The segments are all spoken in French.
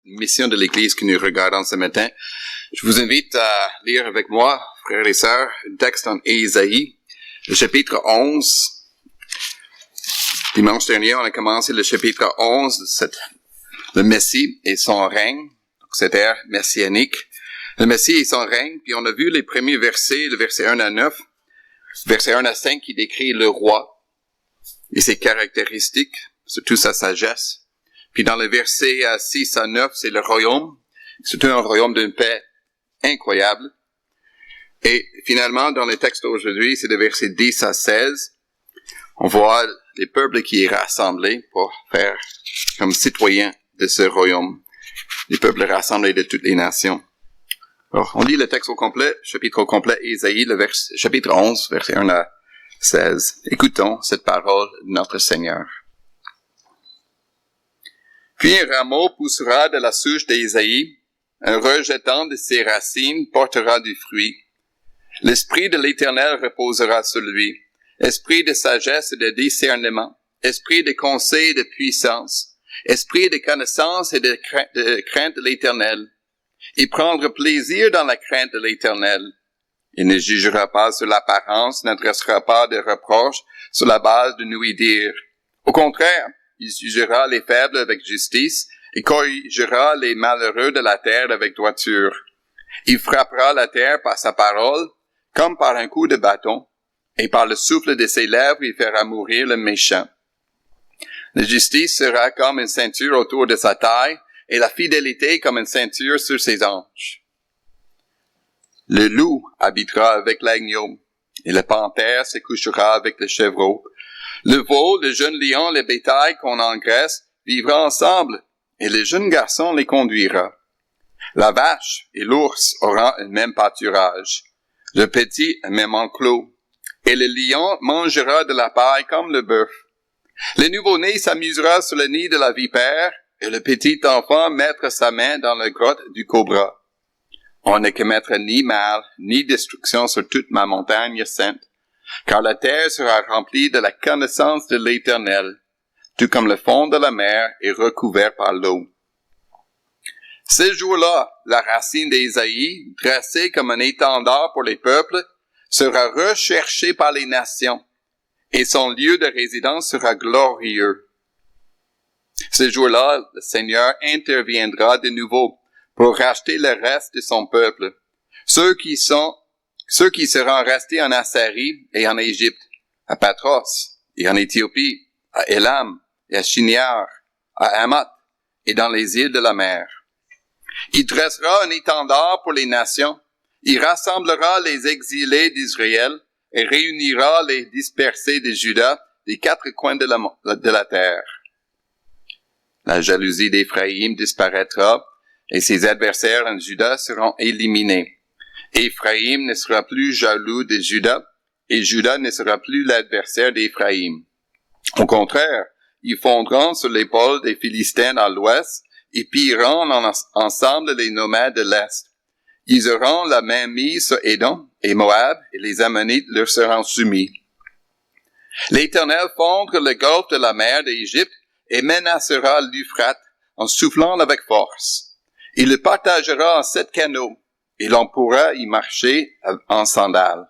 mission de l'Église que nous regardons ce matin. Je vous invite à lire avec moi, frères et sœurs, un texte en Ésaïe, le chapitre 11. Dimanche dernier, on a commencé le chapitre 11, le Messie et son règne, cette ère messianique. Le Messie et son règne, puis on a vu les premiers versets, le verset 1 à 9, verset 1 à 5 qui décrit le roi et ses caractéristiques, surtout sa sagesse. Puis dans le verset 6 à 9, c'est le royaume, surtout un royaume d'une paix incroyable. Et finalement, dans le texte d'aujourd'hui, c'est le verset 10 à 16, on voit les peuples qui est rassemblé pour faire comme citoyens de ce royaume, les peuples rassemblés de toutes les nations. Alors, on lit le texte au complet, chapitre au complet, Ésaïe, chapitre 11, verset 1 à 16. Écoutons cette parole de notre Seigneur. Puis un rameau poussera de la souche d'Ésaïe, un rejetant de ses racines portera du fruit. L'Esprit de l'Éternel reposera sur lui, esprit de sagesse et de discernement, esprit de conseil et de puissance, esprit de connaissance et de crainte de l'Éternel. Il prendra plaisir dans la crainte de l'Éternel. Il ne jugera pas sur l'apparence, n'adressera pas de reproches sur la base de nous-y-dire. Au contraire, il jugera les faibles avec justice et corrigera les malheureux de la terre avec droiture. Il frappera la terre par sa parole, comme par un coup de bâton, et par le souffle de ses lèvres, il fera mourir le méchant. La justice sera comme une ceinture autour de sa taille, et la fidélité comme une ceinture sur ses hanches. Le loup habitera avec l'agneau, et le panthère se couchera avec le chevreau. Le veau, le jeune lion, le bétail qu'on engraisse vivra ensemble, et le jeune garçon les conduira. La vache et l'ours auront un même pâturage, le petit un même enclos, et le lion mangera de la paille comme le bœuf. Le nouveau-né s'amusera sur le nid de la vipère, et le petit enfant mettra sa main dans la grotte du cobra. On ne commettra ni mal, ni destruction sur toute ma montagne sainte, car la terre sera remplie de la connaissance de l'Éternel, tout comme le fond de la mer est recouvert par l'eau. Ce jour-là, la racine d'Ésaïe, dressée comme un étendard pour les peuples, sera recherchée par les nations, et son lieu de résidence sera glorieux. Ce jour-là, le Seigneur interviendra de nouveau pour racheter le reste de son peuple, ceux qui seront restés en Assyrie et en Égypte, à Patros et en Éthiopie, à Élam et à Shinear, à Hamath et dans les îles de la mer. Il dressera un étendard pour les nations, il rassemblera les exilés d'Israël et réunira les dispersés de Juda des quatre coins de la terre. La jalousie d'Éphraïm disparaîtra et ses adversaires en Juda seront éliminés. Éphraïm ne sera plus jaloux de Juda et Juda ne sera plus l'adversaire d'Éphraïm. Au contraire, ils fondront sur l'épaule des Philistins à l'ouest et pilleront ensemble les nomades de l'est. Ils auront la main mise sur Édom et Moab et les Ammonites leur seront soumis. L'Éternel fondra le golfe de la mer d'Égypte et menacera l'Euphrate en soufflant avec force. Il le partagera en 7 canaux, et l'on pourra y marcher en sandales.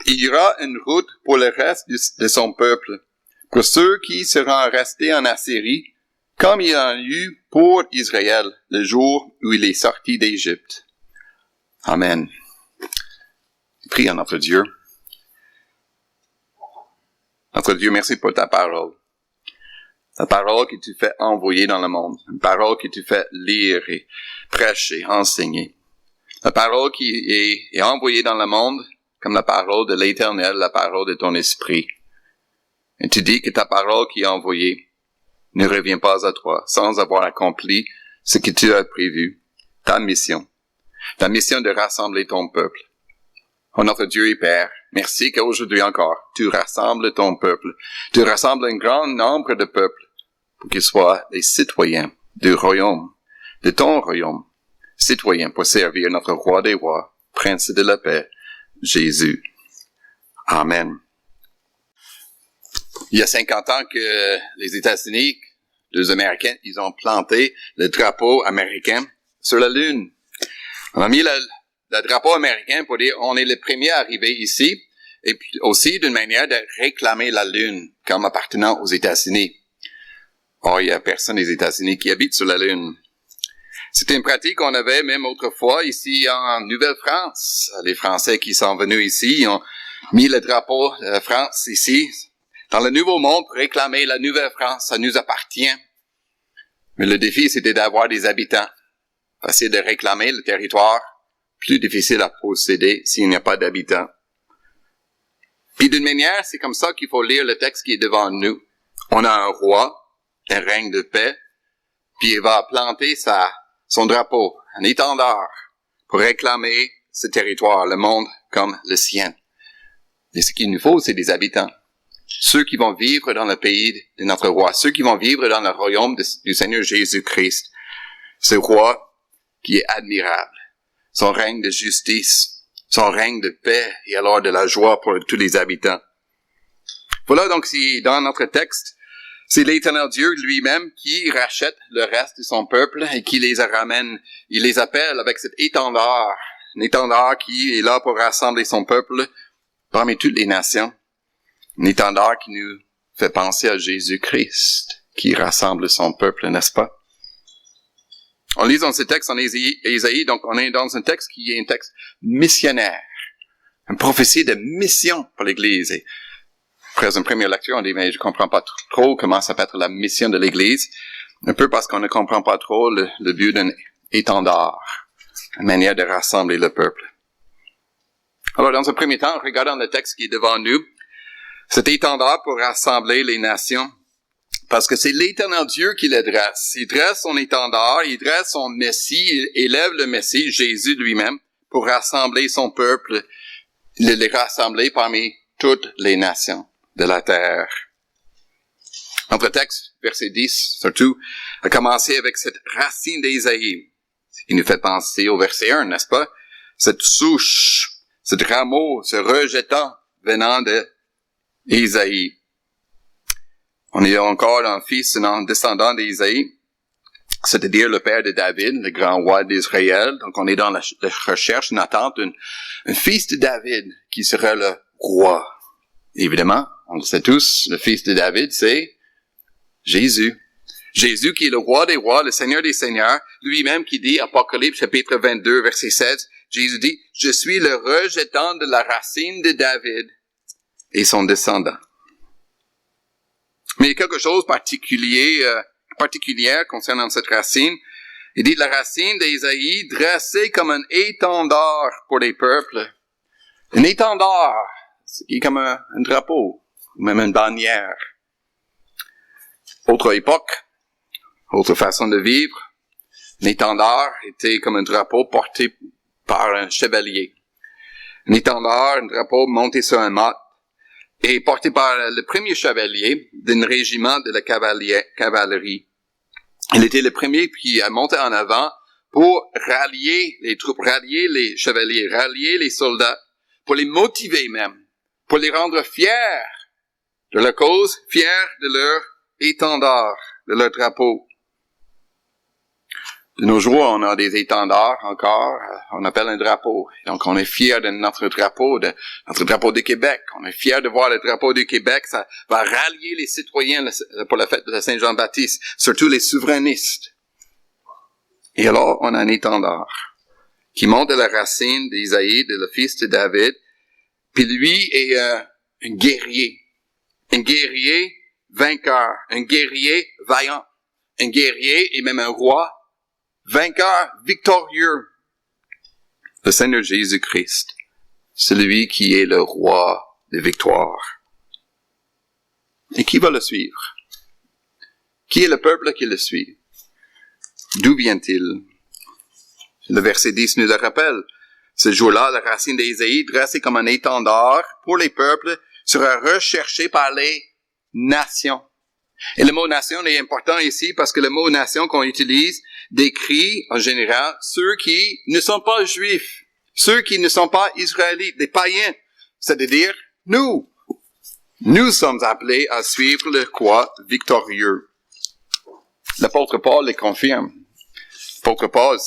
Il y aura une route pour le reste de son peuple, pour ceux qui seront restés en Assyrie, comme il y en eut pour Israël le jour où il est sorti d'Égypte. Amen. Prions notre Dieu. Notre Dieu, merci pour ta parole. La parole que tu fais envoyer dans le monde. Une parole que tu fais lire et prêcher, enseigner. La parole qui est envoyée dans le monde comme la parole de l'Éternel, la parole de ton esprit. Et tu dis que ta parole qui est envoyée ne revient pas à toi sans avoir accompli ce que tu as prévu. Ta mission de rassembler ton peuple. Oh notre Dieu et Père, merci qu'aujourd'hui encore, tu rassembles ton peuple. Tu rassembles un grand nombre de peuples pour qu'ils soient les citoyens du royaume, de ton royaume, citoyens pour servir notre roi des rois, prince de la paix, Jésus. Amen. Il y a 50 ans que les États-Unis deux Américains, ils ont planté le drapeau américain sur la Lune. On a mis le drapeau américain pour dire on est les premiers à arriver ici, et puis aussi d'une manière de réclamer la Lune comme appartenant aux États-Unis. Or, il y a personne des États-Unis qui habite sur la Lune. C'était une pratique qu'on avait même autrefois ici en Nouvelle-France. Les Français qui sont venus ici ont mis le drapeau de France ici, dans le Nouveau Monde, pour réclamer la Nouvelle-France. Ça nous appartient. Mais le défi, c'était d'avoir des habitants. Facile de réclamer le territoire, plus difficile à posséder s'il n'y a pas d'habitants. Puis d'une manière, c'est comme ça qu'il faut lire le texte qui est devant nous. On a un roi, un règne de paix, puis il va planter son drapeau, un étendard, pour réclamer ce territoire, le monde comme le sien. Et ce qu'il nous faut, c'est des habitants. Ceux qui vont vivre dans le pays de notre roi, ceux qui vont vivre dans le royaume du Seigneur Jésus-Christ. Ce roi qui est admirable, son règne de justice, son règne de paix et alors de la joie pour tous les habitants. Voilà donc dans notre texte, c'est l'Éternel Dieu lui-même qui rachète le reste de son peuple et qui les ramène. Il les appelle avec cet étendard, un étendard qui est là pour rassembler son peuple parmi toutes les nations. Un étendard qui nous fait penser à Jésus-Christ, qui rassemble son peuple, n'est-ce pas? En lisant ce texte en Ésaïe, donc on est dans un texte qui est un texte missionnaire, une prophétie de mission pour l'Église. Et après une première lecture, on dit, mais je comprends pas trop comment ça peut être la mission de l'Église, un peu parce qu'on ne comprend pas trop le but d'un étendard, une manière de rassembler le peuple. Alors, dans un premier temps, regardons le texte qui est devant nous. Cet étendard pour rassembler les nations, parce que c'est l'Éternel Dieu qui le dresse. Il dresse son étendard, il dresse son Messie, il élève le Messie, Jésus lui-même, pour rassembler son peuple, les rassembler parmi toutes les nations de la terre. Notre texte, verset 10, surtout, a commencé avec cette racine d'Ésaïe, ce qui nous fait penser au verset 1, n'est-ce pas? Cette souche, ce rameau, ce rejetant venant de Ésaïe. On est encore un fils, un descendant d'Ésaïe, c'est-à-dire le père de David, le grand roi d'Israël. Donc on est dans la recherche, une attente d'un fils de David qui sera le roi. Évidemment, on le sait tous, le fils de David, c'est Jésus. Jésus qui est le roi des rois, le Seigneur des seigneurs, lui-même qui dit, Apocalypse chapitre 22, verset 16, Jésus dit, « Je suis le rejetant de la racine de David et son descendant. » Mais il y a quelque chose particulière concernant cette racine. Il dit la racine d'Ésaïe dressée comme un étendard pour les peuples. Un étendard, c'est comme un drapeau, même une bannière. Autre époque, autre façon de vivre, un étendard était comme un drapeau porté par un chevalier. Un étendard, un drapeau monté sur un mât, et porté par le premier chevalier d'un régiment de la cavalerie. Il était le premier qui a monté en avant pour rallier les troupes, rallier les chevaliers, rallier les soldats, pour les motiver même, pour les rendre fiers de leur cause, fiers de leur étendard, de leur drapeau. De nos jours, on a des étendards encore, on appelle un drapeau. Donc, on est fiers de notre drapeau du Québec. On est fiers de voir le drapeau du Québec. Ça va rallier les citoyens pour la fête de Saint-Jean-Baptiste, surtout les souverainistes. Et alors, on a un étendard qui monte de la racine d'Ésaïe, de le fils de David. Puis lui est un guerrier vainqueur, un guerrier vaillant, un guerrier et même un roi vainqueur, victorieux, le Seigneur Jésus-Christ, celui qui est le roi de victoire. Et qui va le suivre? Qui est le peuple qui le suit? D'où vient-il? Le verset 10 nous le rappelle. Ce jour-là, la racine d'Ésaïe, dressée comme un étendard pour les peuples, sera recherchée par les nations. Et le mot nation est important ici parce que le mot nation qu'on utilise décrit en général ceux qui ne sont pas juifs, ceux qui ne sont pas israélites, des païens, c'est-à-dire nous. Nous sommes appelés à suivre le roi victorieux. L'apôtre Paul les confirme. L'apôtre Paul,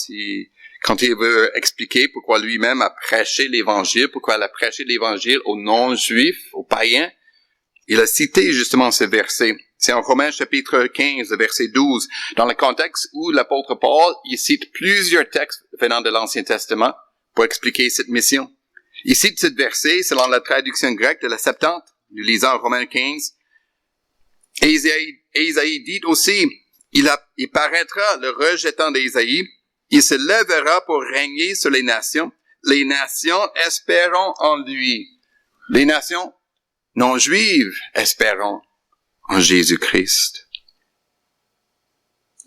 quand il veut expliquer pourquoi lui-même a prêché l'Évangile, pourquoi il a prêché l'Évangile aux non-juifs, aux païens, il a cité justement ce verset. C'est en Romains chapitre 15, verset 12, dans le contexte où l'apôtre Paul, il cite plusieurs textes venant de l'Ancien Testament pour expliquer cette mission. Il cite ce verset selon la traduction grecque de la Septante. Nous lisons en Romains 15. Et Isaïe dit aussi, il paraîtra le rejetant d'Isaïe, il se lèvera pour régner sur les nations espérons en lui. Les nations non juives espérons en Jésus-Christ.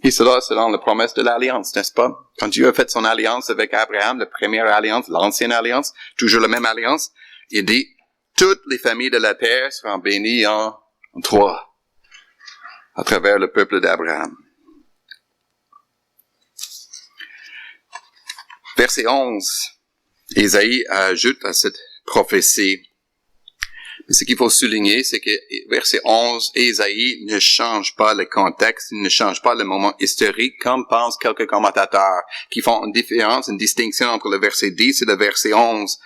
Et cela selon la promesse de l'alliance, n'est-ce pas? Quand Dieu a fait son alliance avec Abraham, la première alliance, l'ancienne alliance, toujours la même alliance, il dit, toutes les familles de la terre seront bénies en toi, à travers le peuple d'Abraham. Verset 11, Isaïe ajoute à cette prophétie. Mais ce qu'il faut souligner, c'est que verset 11, Isaïe ne change pas le contexte, ne change pas le moment historique, comme pensent quelques commentateurs qui font une différence, une distinction entre le verset 10 et le verset 11.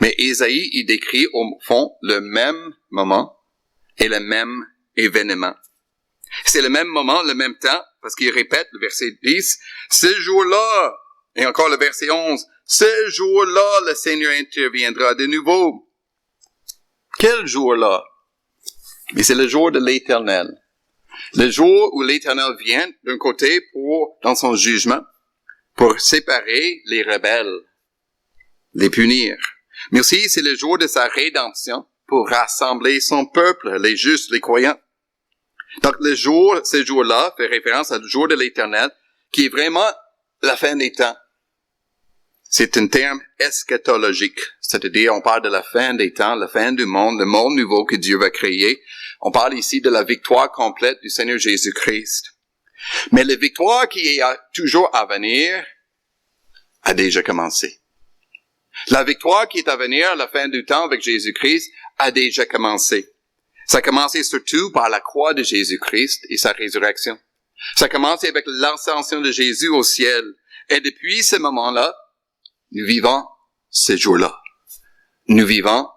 Mais Isaïe, il décrit au fond le même moment et le même événement. C'est le même moment, le même temps, parce qu'il répète le verset 10, ce jour-là, et encore le verset 11, ce jour-là, le Seigneur interviendra de nouveau. Quel jour-là? Mais c'est le jour de l'Éternel. Le jour où l'Éternel vient, d'un côté, dans son jugement, pour séparer les rebelles, les punir. Mais aussi, c'est le jour de sa rédemption, pour rassembler son peuple, les justes, les croyants. Donc, ce jour-là fait référence au jour de l'Éternel, qui est vraiment la fin des temps. C'est un terme eschatologique, c'est-à-dire on parle de la fin des temps, la fin du monde, le monde nouveau que Dieu va créer. On parle ici de la victoire complète du Seigneur Jésus-Christ. Mais la victoire qui est toujours à venir a déjà commencé. La victoire qui est à venir à la fin du temps avec Jésus-Christ a déjà commencé. Ça a commencé surtout par la croix de Jésus-Christ et sa résurrection. Ça a commencé avec l'ascension de Jésus au ciel. Et depuis ce moment-là, nous vivons ce jour-là. Nous vivons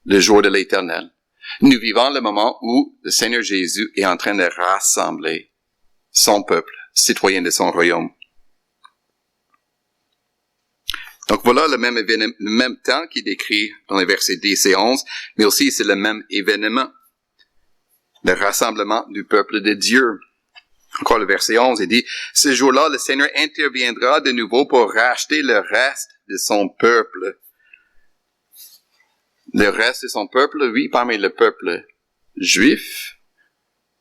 le jour de l'Éternel. Nous vivons le moment où le Seigneur Jésus est en train de rassembler son peuple, citoyen de son royaume. Donc voilà le même temps qui est décrit dans les versets 10 et 11, mais aussi c'est le même événement. Le rassemblement du peuple de Dieu. Encore le verset 11, il dit, « Ce jour-là, le Seigneur interviendra de nouveau pour racheter le reste de son peuple. » Le reste de son peuple, oui, parmi le peuple juif,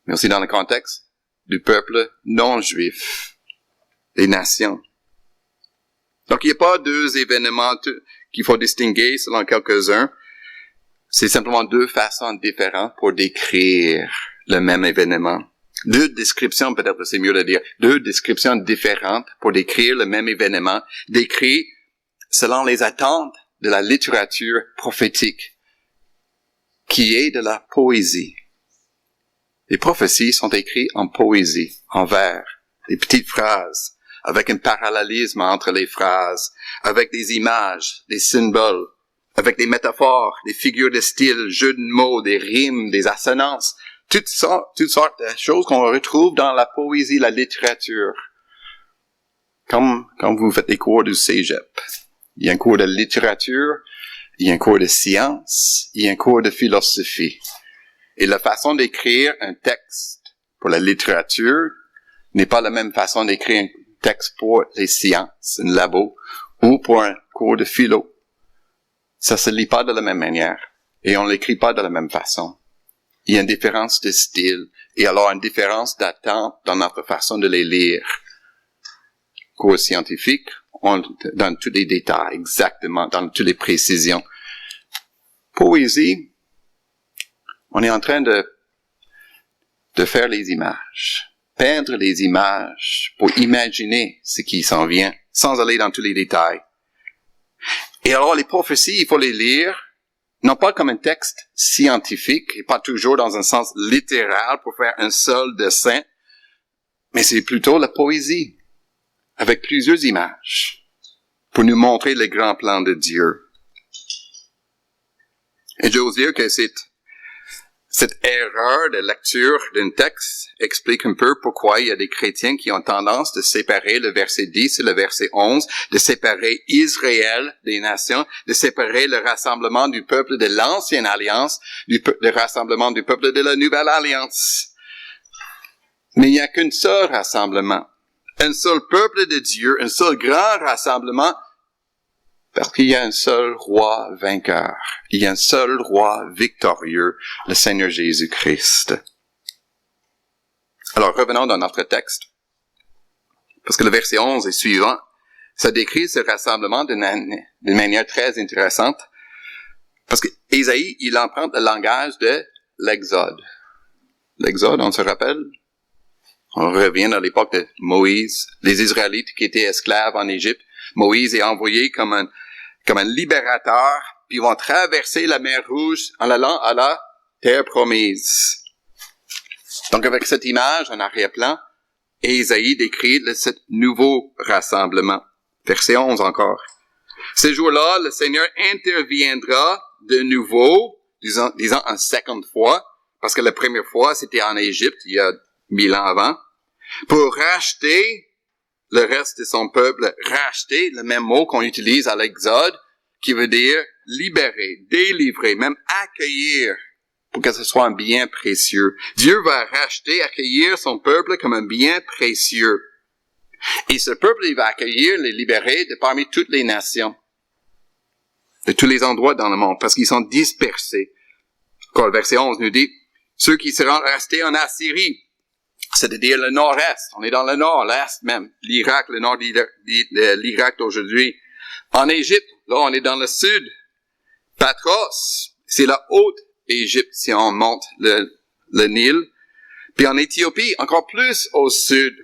mais aussi dans le contexte du peuple non-juif, les nations. Donc, il n'y a pas deux événements qu'il faut distinguer selon quelques-uns. C'est simplement deux façons différentes pour décrire le même événement. Deux descriptions, peut-être c'est mieux de dire, deux descriptions différentes pour décrire le même événement, décrit selon les attentes de la littérature prophétique, qui est de la poésie. Les prophéties sont écrites en poésie, en vers, des petites phrases, avec un parallélisme entre les phrases, avec des images, des symboles, avec des métaphores, des figures de style, jeux de mots, des rimes, des assonances, toutes sortes de choses qu'on retrouve dans la poésie, la littérature. Comme quand vous faites des cours du cégep. Il y a un cours de littérature, il y a un cours de science, il y a un cours de philosophie. Et la façon d'écrire un texte pour la littérature n'est pas la même façon d'écrire un texte pour les sciences, un labo, ou pour un cours de philo. Ça se lit pas de la même manière. Et on l'écrit pas de la même façon. Il y a une différence de style, et alors une différence d'attente dans notre façon de les lire. Cours scientifique, on donne tous les détails, exactement, dans toutes les précisions. Poésie, on est en train de faire les images, peindre les images pour imaginer ce qui s'en vient, sans aller dans tous les détails. Et alors, les prophéties, il faut les lire, non pas comme un texte scientifique, et pas toujours dans un sens littéral pour faire un seul dessin, mais c'est plutôt la poésie, avec plusieurs images, pour nous montrer le grand plan de Dieu. Et j'ose dire que cette erreur de lecture d'un texte explique un peu pourquoi il y a des chrétiens qui ont tendance de séparer le verset 10 et le verset 11, de séparer Israël des nations, de séparer le rassemblement du peuple de l'Ancienne Alliance du rassemblement du peuple de la Nouvelle Alliance. Mais il n'y a qu'un seul rassemblement, un seul peuple de Dieu, un seul grand rassemblement, parce qu'il y a un seul roi vainqueur. Il y a un seul roi victorieux, le Seigneur Jésus-Christ. Alors, revenons dans notre texte. Parce que le verset 11 est suivant. Ça décrit ce rassemblement d'une manière très intéressante. Parce que Ésaïe, il emprunte le langage de l'Exode. L'Exode, on se rappelle? On revient à l'époque de Moïse. Les Israélites qui étaient esclaves en Égypte. Moïse est envoyé comme un libérateur, puis ils vont traverser la mer Rouge en allant à la terre promise. Donc avec cette image en arrière-plan, Ésaïe décrit ce nouveau rassemblement. Verset 11 encore. Ce jour-là, le Seigneur interviendra de nouveau, disons une seconde fois, parce que la première fois c'était en Égypte, il y a 1000 ans avant, pour racheter le reste de son peuple. Racheter, le même mot qu'on utilise à l'Exode, qui veut dire libérer, délivrer, même accueillir, pour que ce soit un bien précieux. Dieu va racheter, accueillir son peuple comme un bien précieux. Et ce peuple, il va accueillir, les libérer de parmi toutes les nations, de tous les endroits dans le monde, parce qu'ils sont dispersés. Encore, le verset 11 nous dit, ceux qui seront restés en Assyrie, c'est-à-dire le nord-est. On est dans le nord, l'est même. L'Irak, le nord de l'Irak d'aujourd'hui. En Égypte, là, on est dans le sud. Patros, c'est la haute Égypte si on monte le Nil. Puis en Éthiopie, encore plus au sud.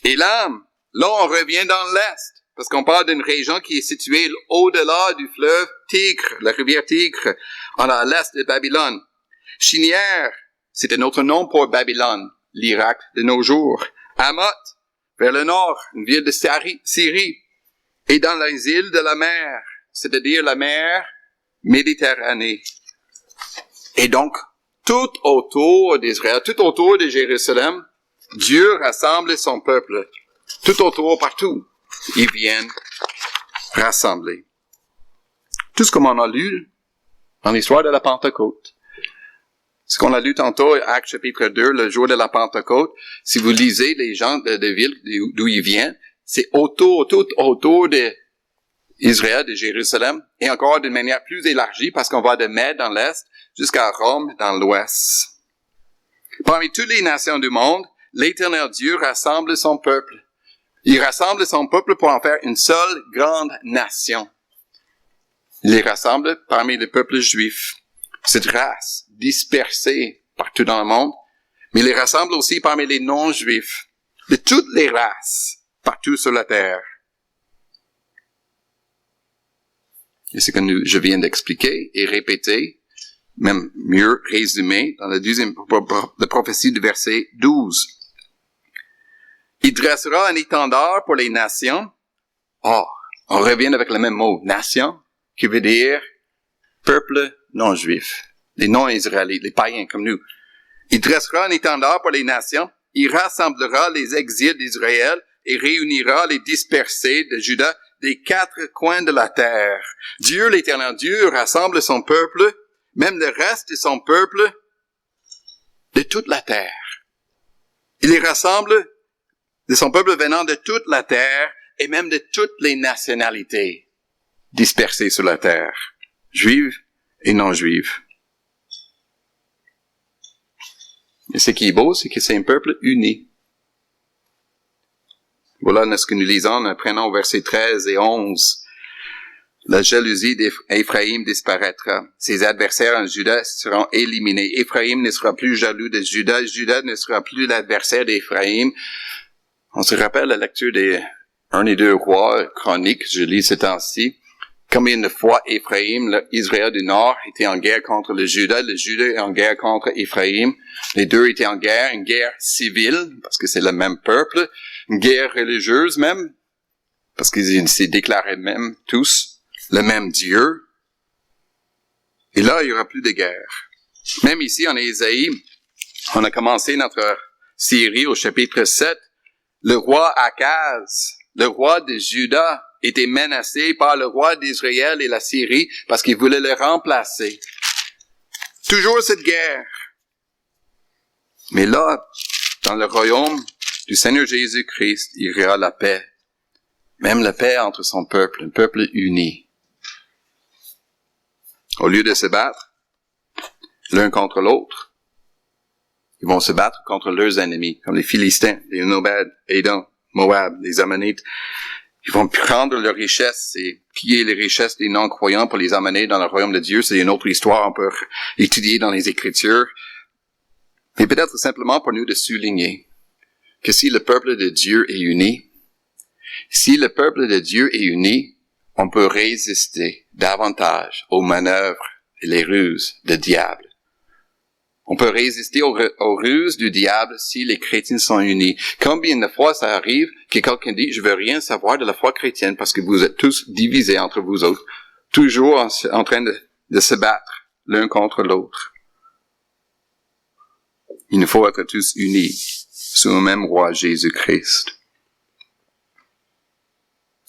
Et là, on revient dans l'est. Parce qu'on parle d'une région qui est située au-delà du fleuve Tigre, la rivière Tigre, à l'est de Babylone. Chinière, c'est un autre nom pour Babylone. L'Irak de nos jours. Hamath, vers le nord, une ville de Syrie. Et dans les îles de la mer, c'est-à-dire la mer Méditerranée. Et donc, tout autour d'Israël, tout autour de Jérusalem, Dieu rassemble son peuple. Tout autour, partout, ils viennent rassembler. Tout ce qu'on a lu dans l'histoire de la Pentecôte. Ce qu'on a lu tantôt, Actes chapitre 2, le jour de la Pentecôte, si vous lisez les gens de ville d'où ils viennent, c'est tout autour d'Israël, de Jérusalem, et encore d'une manière plus élargie, parce qu'on va de Mède dans l'Est jusqu'à Rome dans l'Ouest. Parmi toutes les nations du monde, l'Éternel Dieu rassemble son peuple. Il rassemble son peuple pour en faire une seule grande nation. Il les rassemble parmi les peuples juifs. Cette race dispersée partout dans le monde, mais il les rassemble aussi parmi les non-juifs, de toutes les races, partout sur la terre. Et ce que je viens d'expliquer et répéter, même mieux résumé, dans la prophétie du verset 12. Il dressera un étendard pour les nations. On revient avec le même mot, nation, qui veut dire peuple non-juif, les non-israélites, les païens comme nous. Il dressera un étendard pour les nations, il rassemblera les exils d'Israël et réunira les dispersés de Juda des 4 coins de la terre. Dieu, l'Éternel Dieu, rassemble son peuple, même le reste de son peuple, de toute la terre. Il les rassemble de son peuple venant de toute la terre et même de toutes les nationalités dispersées sur la terre, juives et non-juives. Et ce qui est beau, c'est que c'est un peuple uni. Voilà ce que nous lisons en apprenant au verset 13 et 11. La jalousie d'Éphraïm disparaîtra. Ses adversaires en Juda seront éliminés. Éphraïm ne sera plus jaloux de Juda. Juda ne sera plus l'adversaire d'Éphraïm. On se rappelle la lecture des 1 et 2 rois chroniques, je lis ce temps-ci. Combien de fois Israël du Nord était en guerre contre le Juda est en guerre contre Éphraïm. Les deux étaient en guerre, une guerre civile, parce que c'est le même peuple, une guerre religieuse même, parce qu'ils s'est déclarés même tous le même Dieu. Et là, il y aura plus de guerre. Même ici, en Ésaïe, on a commencé notre série au chapitre 7. Le roi Akaz, le roi de Juda, était menacé par le roi d'Israël et la Syrie parce qu'il voulait le remplacer. Toujours cette guerre. Mais là, dans le royaume du Seigneur Jésus-Christ, il y aura la paix. Même la paix entre son peuple, un peuple uni. Au lieu de se battre l'un contre l'autre, ils vont se battre contre leurs ennemis, comme les Philistins, les Nomades, Édom, Moab, les Ammonites. Ils vont prendre leurs richesses et piller les richesses des non-croyants pour les amener dans le royaume de Dieu. C'est une autre histoire, on peut étudier dans les Écritures. Mais peut-être simplement pour nous de souligner que si le peuple de Dieu est uni, on peut résister davantage aux manœuvres et les ruses du diable. On peut résister aux ruses du diable si les chrétiens sont unis. Combien de fois ça arrive que quelqu'un dit « Je veux rien savoir de la foi chrétienne parce que vous êtes tous divisés entre vous autres, toujours en train de se battre l'un contre l'autre. » Il nous faut être tous unis sous le même roi Jésus-Christ.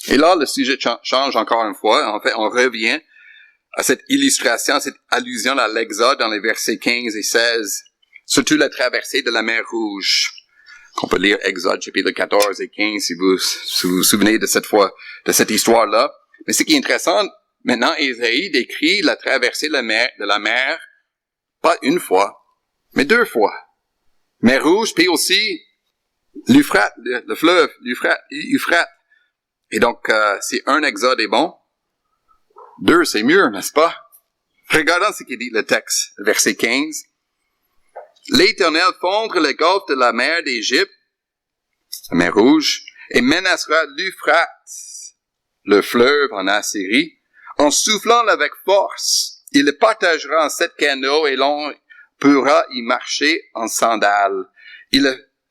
Et là, le sujet change encore une fois. En fait, on revient à cette illustration, à cette allusion à l'Exode dans les versets 15 et 16, surtout la traversée de la mer Rouge. On peut lire Exode chapitre 14 et 15 si vous vous souvenez de cette histoire-là. Mais ce qui est intéressant, maintenant, Ésaïe décrit la traversée de la mer, pas une fois, mais deux fois. Mer Rouge, puis aussi l'Euphrate, le fleuve, l'Euphrate. Et donc, si un Exode est bon, deux, c'est mieux, n'est-ce pas? Regardons ce qu'il dit le texte, verset 15. L'Éternel fondre le golfe de la mer d'Égypte, la mer Rouge, et menacera l'Euphrate, le fleuve en Assyrie, en soufflant avec force. Il le partagera en 7 canaux et l'on pourra y marcher en sandales. Il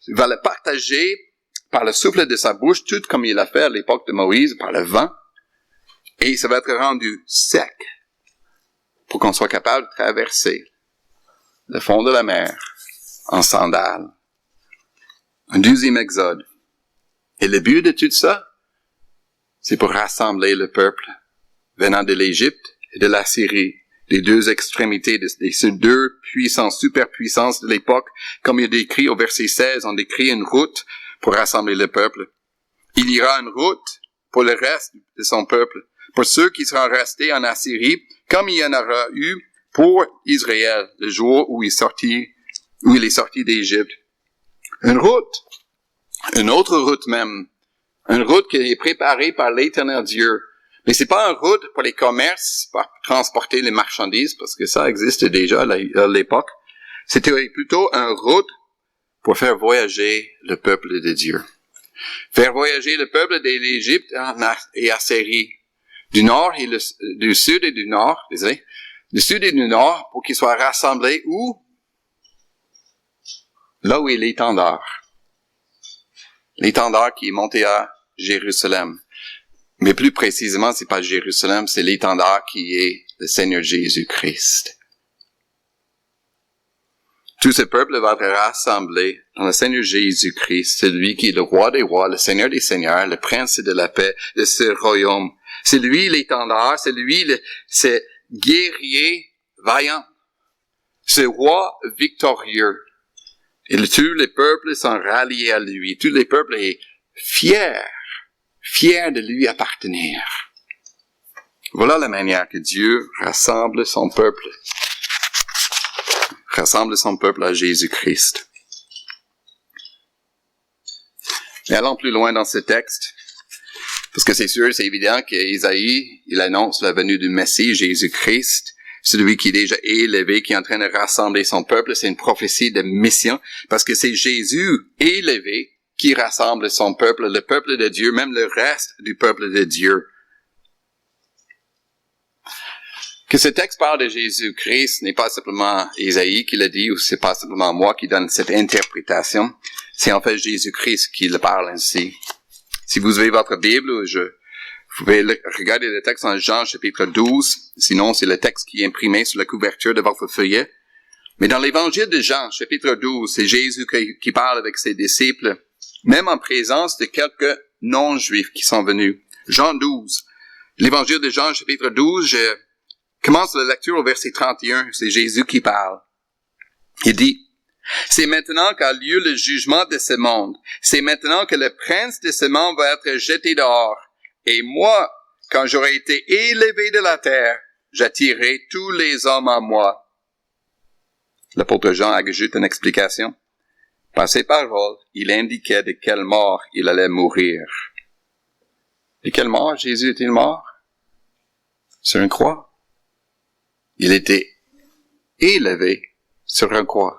va le partager par le souffle de sa bouche, tout comme il a fait à l'époque de Moïse, par le vent. Et ça va être rendu sec pour qu'on soit capable de traverser le fond de la mer en sandales. Un deuxième exode. Et le but de tout ça, c'est pour rassembler le peuple venant de l'Égypte et de la Syrie, les deux extrémités de ces deux puissances, superpuissances de l'époque. Comme il est décrit au verset 16, on décrit une route pour rassembler le peuple. Il y aura une route pour le reste de son peuple, pour ceux qui seront restés en Assyrie, comme il y en aura eu pour Israël, le jour où il est sorti d'Égypte. Une route, une autre route même, une route qui est préparée par l'Éternel Dieu. Mais c'est pas une route pour les commerces, pour transporter les marchandises, parce que ça existe déjà à l'époque. C'était plutôt une route pour faire voyager le peuple de Dieu. Faire voyager le peuple de l'Égypte et Assyrie. Du nord et du sud et du nord, du sud et du nord, pour qu'ils soient rassemblés où? Là où est l'étendard. L'étendard qui est monté à Jérusalem. Mais plus précisément, c'est pas Jérusalem, c'est l'étendard qui est le Seigneur Jésus-Christ. Tout ce peuple va être rassemblé dans le Seigneur Jésus-Christ, celui qui est le roi des rois, le Seigneur des seigneurs, le prince de la paix de ce royaume. C'est lui l'étendard, c'est lui ce guerrier vaillant, ce roi victorieux. Et tous les peuples sont ralliés à lui. Tous les peuples sont fiers de lui appartenir. Voilà la manière que Dieu rassemble son peuple à Jésus-Christ. Mais allons plus loin dans ce texte, parce que c'est sûr, c'est évident qu'Ésaïe, il annonce la venue du Messie, Jésus-Christ, celui qui est déjà élevé, qui est en train de rassembler son peuple. C'est une prophétie de mission, parce que c'est Jésus élevé qui rassemble son peuple, le peuple de Dieu, même le reste du peuple de Dieu. Que ce texte parle de Jésus-Christ n'est pas simplement Isaïe qui l'a dit, ou c'est pas simplement moi qui donne cette interprétation. C'est en fait Jésus-Christ qui le parle ainsi. Si vous avez votre Bible, vous pouvez regarder le texte en Jean chapitre 12. Sinon, c'est le texte qui est imprimé sur la couverture de votre feuillet. Mais dans l'évangile de Jean chapitre 12, c'est Jésus qui parle avec ses disciples, même en présence de quelques non-juifs qui sont venus. Jean 12. L'évangile de Jean chapitre 12, je commence la lecture au verset 31. C'est Jésus qui parle. Il dit, « C'est maintenant qu'a lieu le jugement de ce monde. C'est maintenant que le prince de ce monde va être jeté dehors. Et moi, quand j'aurai été élevé de la terre, j'attirerai tous les hommes à moi. » L'apôtre Jean ajoute une explication. Par ces paroles, il indiquait de quelle mort il allait mourir. De quelle mort Jésus est-il mort? Sur une croix. Il était élevé sur une croix.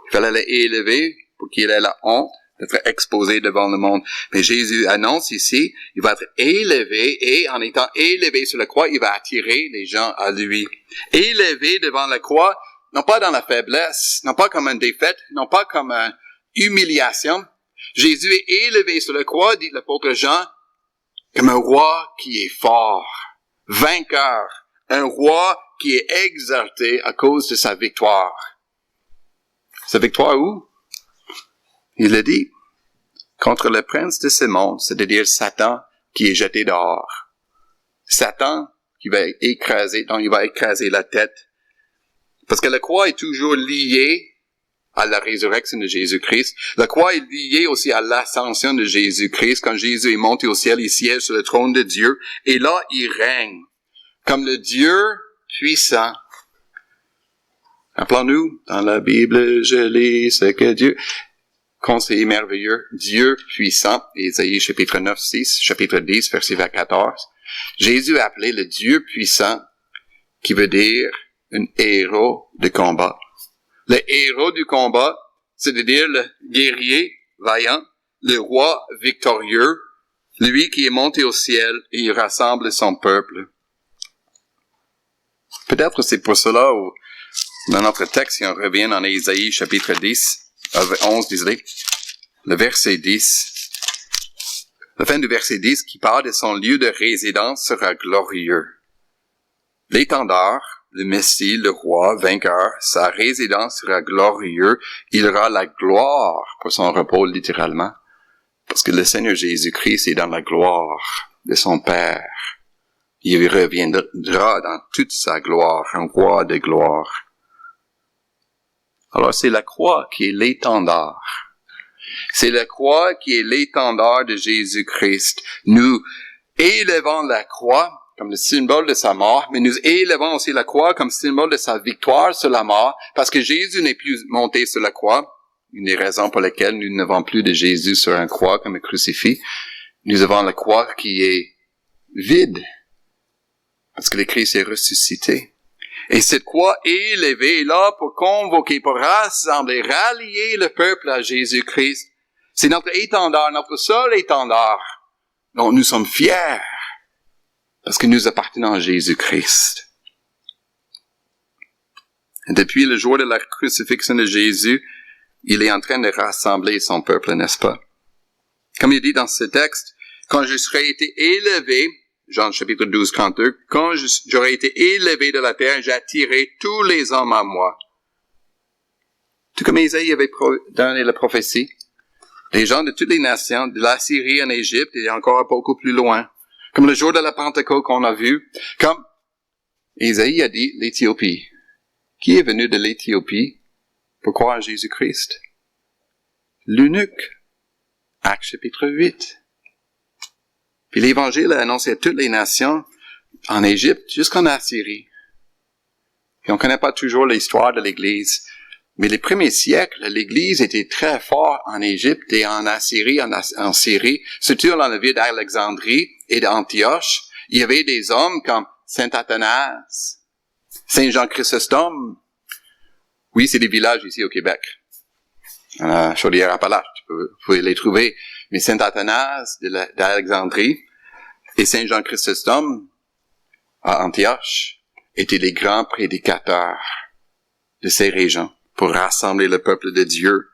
Il fallait l'élever pour qu'il ait la honte d'être exposé devant le monde. Mais Jésus annonce ici, il va être élevé et en étant élevé sur la croix, il va attirer les gens à lui. Élevé devant la croix, non pas dans la faiblesse, non pas comme une défaite, non pas comme une humiliation. Jésus est élevé sur la croix, dit l'apôtre Jean, comme un roi qui est fort, vainqueur, un roi qui est exalté à cause de sa victoire. Sa victoire où? Il a dit, contre le prince de ce monde, c'est-à-dire Satan qui est jeté dehors. Satan qui va écraser, dont il va écraser la tête. Parce que la croix est toujours liée à la résurrection de Jésus-Christ. La croix est liée aussi à l'ascension de Jésus-Christ. Quand Jésus est monté au ciel, il siège sur le trône de Dieu. Et là, il règne comme le Dieu puissant. Rappelons-nous, dans la Bible, je lis ce que Dieu... Conseiller merveilleux, Dieu puissant, Ésaïe chapitre 9, 6, chapitre 10, verset 14. Jésus a appelé le Dieu puissant, qui veut dire un héros de combat. Le héros du combat, c'est-à-dire le guerrier vaillant, le roi victorieux, lui qui est monté au ciel et il rassemble son peuple. Peut-être c'est pour cela où, dans notre texte, si on revient en Ésaïe chapitre 10, 11, désolé, le verset 10, la fin du verset 10 qui parle de son lieu de résidence sera glorieux. L'étendard, le Messie, le roi, vainqueur, sa résidence sera glorieux. Il aura la gloire pour son repos, littéralement. Parce que le Seigneur Jésus-Christ est dans la gloire de son Père. Il reviendra dans toute sa gloire, un roi de gloire. Alors, c'est la croix qui est l'étendard. C'est la croix qui est l'étendard de Jésus-Christ. Nous élevons la croix comme le symbole de sa mort, mais nous élevons aussi la croix comme symbole de sa victoire sur la mort, parce que Jésus n'est plus monté sur la croix. Une des raisons pour lesquelles nous n'avons plus de Jésus sur une croix comme un crucifix. Nous avons la croix qui est vide, parce que le Christ est ressuscité. Et cette croix élevée est là pour convoquer, pour rassembler, rallier le peuple à Jésus-Christ. C'est notre étendard, notre seul étendard dont nous sommes fiers, parce que nous appartenons à Jésus-Christ. Et depuis le jour de la crucifixion de Jésus, il est en train de rassembler son peuple, n'est-ce pas? Comme il dit dans ce texte, quand je serai été élevé, Jean chapitre 12, 32, quand j'aurai été élevé de la terre, j'attirerai tous les hommes à moi. Tout comme Isaïe avait donné la prophétie, les gens de toutes les nations, de la Syrie en Égypte et encore beaucoup plus loin, comme le jour de la Pentecôte qu'on a vu, comme Isaïe a dit l'Éthiopie. Qui est venu de l'Éthiopie pour croire en Jésus-Christ? L'eunuque. Actes chapitre 8. Puis l'Évangile a annoncé à toutes les nations, en Égypte jusqu'en Assyrie. Puis on ne connaît pas toujours l'histoire de l'Église. Mais les premiers siècles, l'Église était très forte en Égypte et en Assyrie, en Syrie, surtout dans la ville d'Alexandrie et d'Antioche. Il y avait des hommes comme Saint Athanase, Saint Jean Chrysostome. Oui, c'est des villages ici au Québec. Chaudière-Appalaches, vous pouvez les trouver. Mais Saint Athanase d'Alexandrie et Saint Jean Chrysostome à Antioche. étaient les grands prédicateurs de ces régions pour rassembler le peuple de Dieu.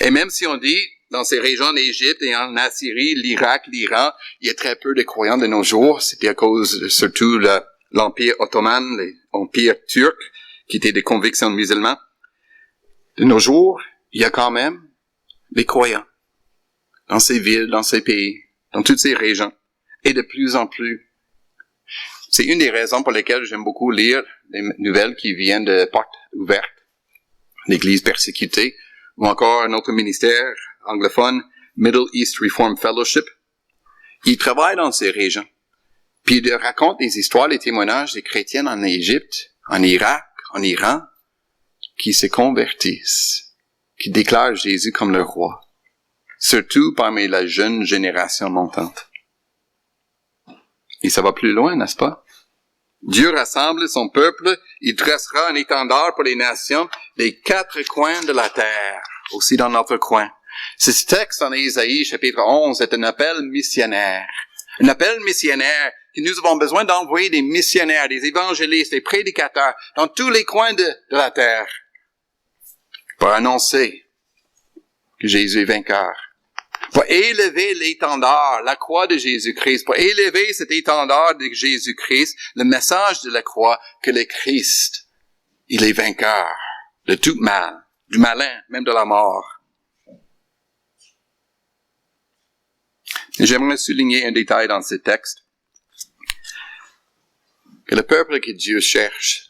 Et même si on dit, dans ces régions d'Égypte et en Assyrie, l'Irak, l'Iran, il y a très peu de croyants de nos jours. C'était à cause de, surtout l'Empire ottoman, l'Empire turc, qui était des convictions musulmans. De nos jours, il y a quand même des croyants dans ces villes, dans ces pays, dans toutes ces régions, et de plus en plus. C'est une des raisons pour lesquelles j'aime beaucoup lire les nouvelles qui viennent de Portes ouvertes, l'Église persécutée, ou encore un autre ministère anglophone, Middle East Reform Fellowship. Ils travaillent dans ces régions. Puis ils racontent des histoires, les témoignages des chrétiens en Égypte, en Irak, en Iran, qui se convertissent, qui déclarent Jésus comme leur roi. Surtout parmi la jeune génération montante. Et ça va plus loin, n'est-ce pas? Dieu rassemble son peuple, il dressera un étendard pour les nations des 4 coins de la terre, aussi dans notre coin. Ce texte en Ésaïe, chapitre 11, est un appel missionnaire. Un appel missionnaire que nous avons besoin d'envoyer des missionnaires, des évangélistes, des prédicateurs dans tous les coins de la terre pour annoncer que Jésus est vainqueur. Pour élever l'étendard, la croix de Jésus-Christ, pour élever cet étendard de Jésus-Christ, le message de la croix que le Christ, il est vainqueur de tout mal, du malin, même de la mort. Et j'aimerais souligner un détail dans ce texte, que le peuple que Dieu cherche,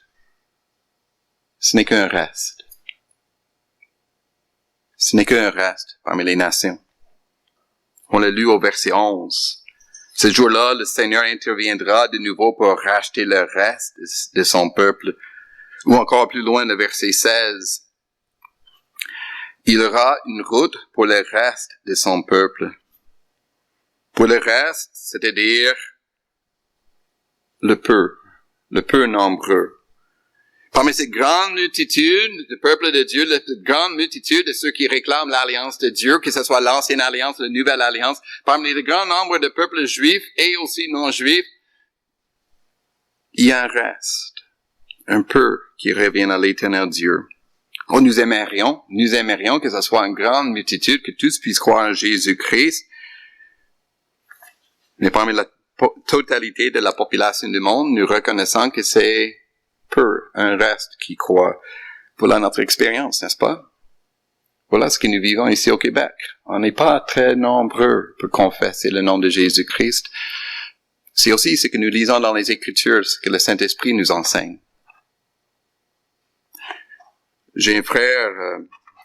ce n'est qu'un reste. Ce n'est qu'un reste parmi les nations. On l'a lu au verset 11. Ce jour-là, le Seigneur interviendra de nouveau pour racheter le reste de son peuple. Ou encore plus loin, le verset 16. Il y aura une route pour le reste de son peuple. Pour le reste, c'est-à-dire le peu nombreux. Parmi cette grande multitude du peuple de Dieu, la grande multitude de ceux qui réclament l'alliance de Dieu, que ce soit l'ancienne alliance, la nouvelle alliance, parmi le grand nombre de peuples juifs et aussi non-juifs, il y a un reste, un peu qui revient à l'éternel Dieu. Oh, nous aimerions que ce soit une grande multitude, que tous puissent croire en Jésus-Christ, mais parmi la totalité de la population du monde, nous reconnaissons que c'est peu, un reste qui croit. Voilà notre expérience, n'est-ce pas? Voilà ce que nous vivons ici au Québec. On n'est pas très nombreux pour confesser le nom de Jésus-Christ. C'est aussi ce que nous lisons dans les Écritures, ce que le Saint-Esprit nous enseigne. J'ai un frère,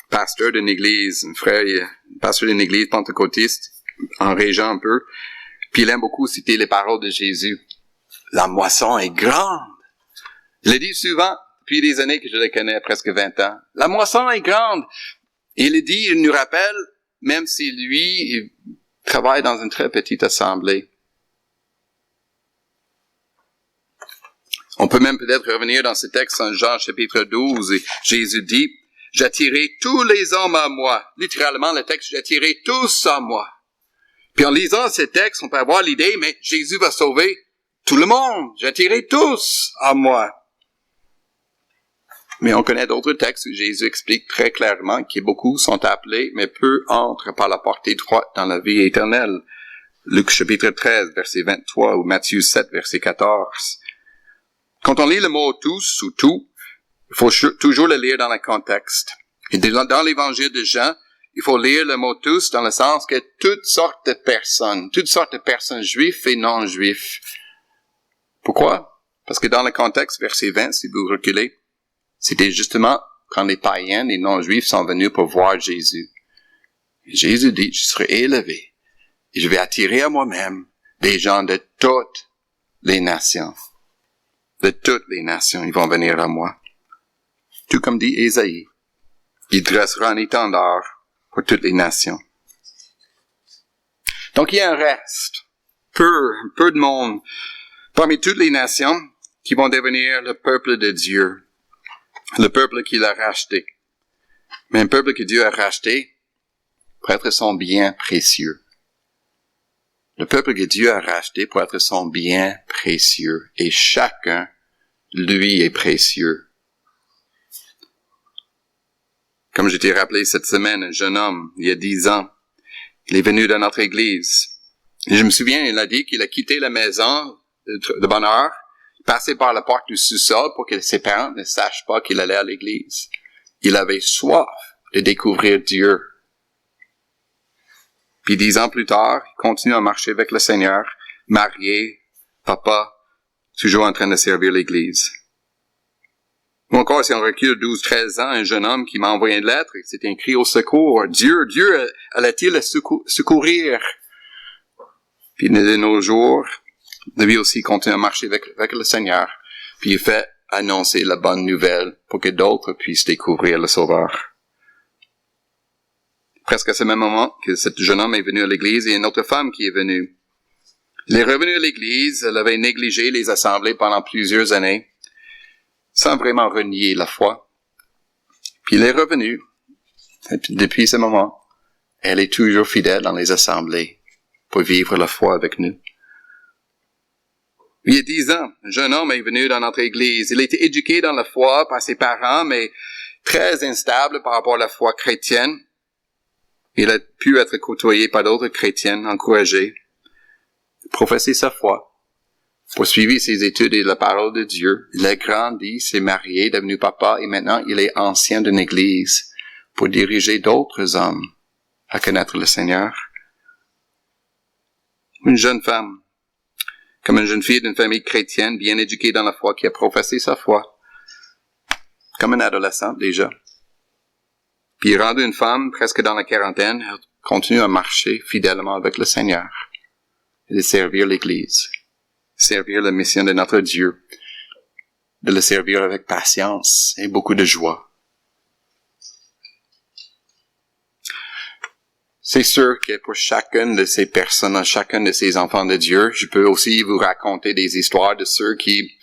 pasteur d'une église, pasteur d'une église pentecôtiste, en région un peu, puis il aime beaucoup citer les paroles de Jésus. La moisson est grande. Je le dis souvent, depuis des années que je le connais, presque 20 ans. La moisson est grande. Et il le dit, il nous rappelle, même si lui, il travaille dans une très petite assemblée. On peut même peut-être revenir dans ce texte en Jean chapitre 12, et Jésus dit, « J'attirerai tous les hommes à moi. » Littéralement, le texte, « J'attirerai tous à moi. » Puis en lisant ce texte, on peut avoir l'idée, mais Jésus va sauver tout le monde. « J'attirerai tous à moi. » Mais on connaît d'autres textes où Jésus explique très clairement que beaucoup sont appelés, mais peu entrent par la porte étroite dans la vie éternelle. Luc chapitre 13, verset 23, ou Matthieu 7, verset 14. Quand on lit le mot « tous » ou « tout », il faut toujours le lire dans le contexte. Et dans l'évangile de Jean, il faut lire le mot « tous » dans le sens que toutes sortes de personnes juifs et non-juifs. Pourquoi? Parce que dans le contexte, verset 20, si vous reculez, c'était justement quand les païens, les non-juifs sont venus pour voir Jésus. Et Jésus dit, je serai élevé et je vais attirer à moi-même des gens de toutes les nations. De toutes les nations, ils vont venir à moi. Tout comme dit Ésaïe, il dressera un étendard pour toutes les nations. Donc il y a un reste, peu de monde, parmi toutes les nations qui vont devenir le peuple de Dieu. Le peuple qu'il a racheté. Mais un peuple que Dieu a racheté pour être son bien précieux. Le peuple que Dieu a racheté pour être son bien précieux. Et chacun lui est précieux. Comme je t'ai rappelé cette semaine, un jeune homme, il y a 10 ans, il est venu dans notre église. Et je me souviens, il a dit qu'il a quitté la maison de bonne heure, passé par la porte du sous-sol pour que ses parents ne sachent pas qu'il allait à l'église. Il avait soif de découvrir Dieu. Puis 10 ans plus tard, il continue à marcher avec le Seigneur, marié, papa, toujours en train de servir l'église. Ou encore, si on recule 12-13 ans, un jeune homme qui m'a envoyé une lettre, et c'était un cri au secours. Dieu allait-il le secourir? Puis de nos jours, lui aussi continue à marcher avec le Seigneur. Puis il fait annoncer la bonne nouvelle pour que d'autres puissent découvrir le Sauveur. Presque à ce même moment que ce jeune homme est venu à l'église, il y a une autre femme qui est venue. Il est revenu à l'église, elle avait négligé les assemblées pendant plusieurs années, sans vraiment renier la foi. Puis il est revenu. Et puis, depuis ce moment, elle est toujours fidèle dans les assemblées pour vivre la foi avec nous. Il y a 10 ans, un jeune homme est venu dans notre église. Il a été éduqué dans la foi par ses parents, mais très instable par rapport à la foi chrétienne. Il a pu être côtoyé par d'autres chrétiens, encouragé, professer sa foi, poursuivi ses études et la parole de Dieu. Il a grandi, s'est marié, devenu papa, et maintenant il est ancien d'une église pour diriger d'autres hommes à connaître le Seigneur. Une jeune femme, comme une jeune fille d'une famille chrétienne, bien éduquée dans la foi, qui a professé sa foi, comme une adolescente déjà. Puis rendue une femme presque dans la quarantaine, elle continue à marcher fidèlement avec le Seigneur et de servir l'Église, servir la mission de notre Dieu, de le servir avec patience et beaucoup de joie. C'est sûr que pour chacune de ces personnes, chacun de ces enfants de Dieu, je peux aussi vous raconter des histoires de ceux qui,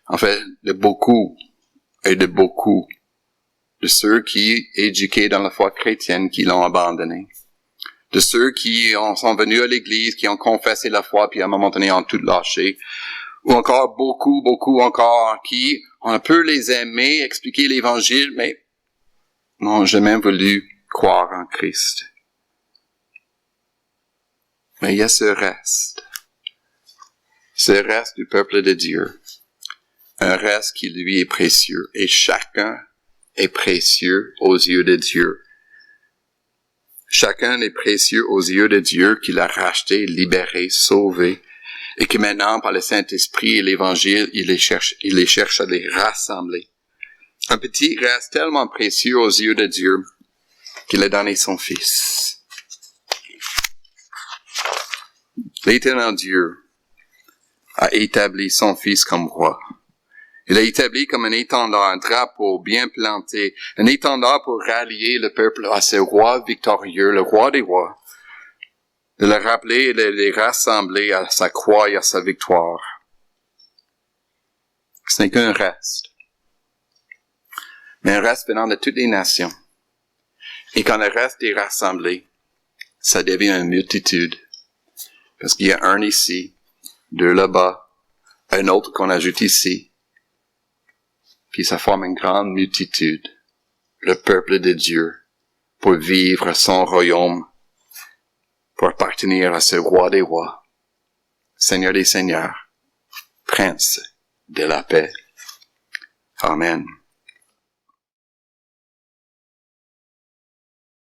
en fait, de beaucoup, de ceux qui, éduqués dans la foi chrétienne, qui l'ont abandonné. De ceux qui sont venus à l'église, qui ont confessé la foi, puis à un moment donné ont tout lâché. Ou encore beaucoup encore, qui, on peut les aimer, expliquer l'évangile, mais n'ont jamais voulu croire en Christ. Mais il y a ce reste du peuple de Dieu, un reste qui lui est précieux, et chacun est précieux aux yeux de Dieu. Chacun est précieux aux yeux de Dieu qui l'a racheté, libéré, sauvé, et que maintenant, par le Saint-Esprit et l'Évangile, il les cherche à les rassembler. Un petit reste tellement précieux aux yeux de Dieu qu'il a donné son Fils. L'Éternel Dieu a établi son Fils comme roi. Il l'a établi comme un étendard, un drapeau bien planté, un étendard pour rallier le peuple à ce roi victorieux, le roi des rois, de le rappeler et de les rassembler à sa croix et à sa victoire. Ce n'est qu'un reste, mais un reste venant de toutes les nations. Et quand le reste est rassemblé, ça devient une multitude, parce qu'il y a un ici, deux là-bas, un autre qu'on ajoute ici, puis ça forme une grande multitude, le peuple de Dieu, pour vivre son royaume, pour appartenir à ce roi des rois, Seigneur des seigneurs, Prince de la paix. Amen.